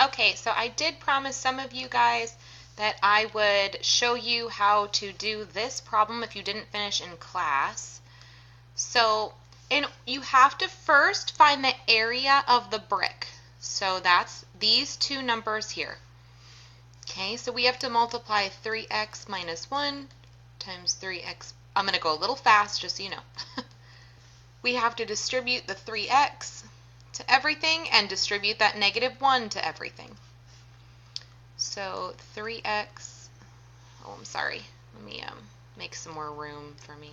Okay, so I did promise some of you guys that I would show you how to do this problem if you didn't finish in class. So you have to first find the area of the brick. So that's these two numbers here. Okay, so we have to multiply 3x minus 1 times 3x. I'm going to go a little fast just so you know. We have to distribute the 3x to everything and distribute that -1 to everything. So 3x, oh, I'm sorry. Let me make some more room for me.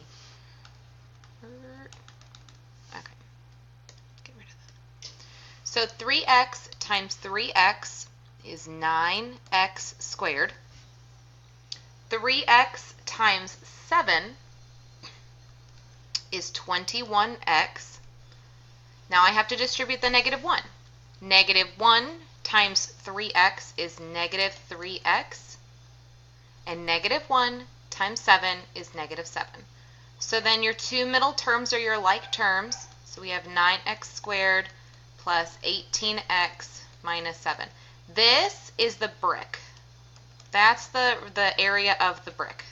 Okay, get rid of that. So 3x times 3x is 9x squared. 3x times 7 is 21x. Now I have to distribute the -1. -1 times 3x is -3x, and -1 times 7 is -7. So then your two middle terms are your like terms. So we have 9x squared plus 18x minus 7. This is the brick. That's the area of the brick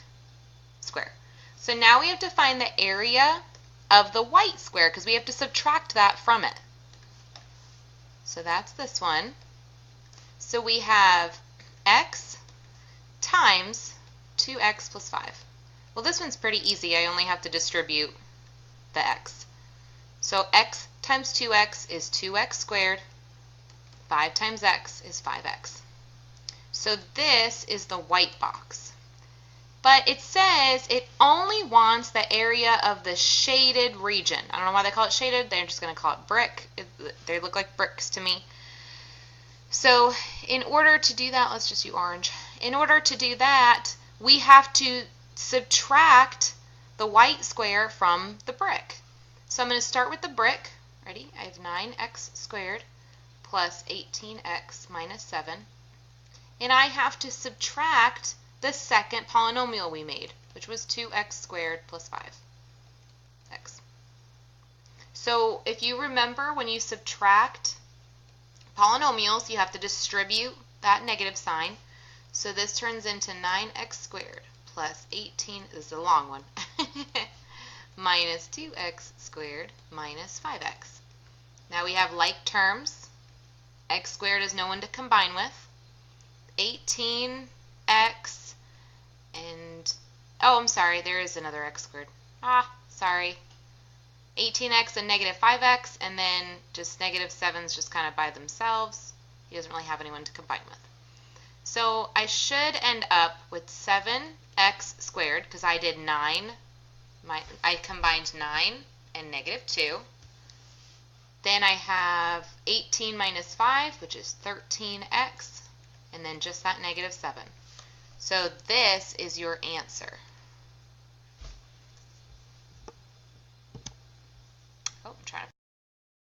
square. So now we have to find the area of the white square because we have to subtract that from it. So that's this one. So we have x times 2x plus 5. Well, this one's pretty easy. I only have to distribute the x. So x times 2x is 2x squared. 5 times x is 5x. So this is the white box. But it says it only wants the area of the shaded region. I don't know why they call it shaded. They're just going to call it brick. They look like bricks to me. So in order to do that, let's just do orange. In order to do that, we have to subtract the white square from the brick. So I'm going to start with the brick. Ready? I have 9x squared plus 18x minus 7. And I have to subtract the second polynomial we made, which was 2x squared plus 5x. So if you remember, when you subtract polynomials, you have to distribute that negative sign. So this turns into 9x squared plus 18, this is a long one, minus 2x squared minus 5x. Now we have like terms. X squared is no one to combine with. 18x and, oh, I'm sorry, there is another x squared. Sorry. 18x and -5x, and then just -7's just kind of by themselves. He doesn't really have anyone to combine with. So I should end up with 7x squared, because I did 9. I combined 9 and -2. Then I have 18 minus 5, which is 13x, and then just that -7. So this is your answer. Oh, I'm trying to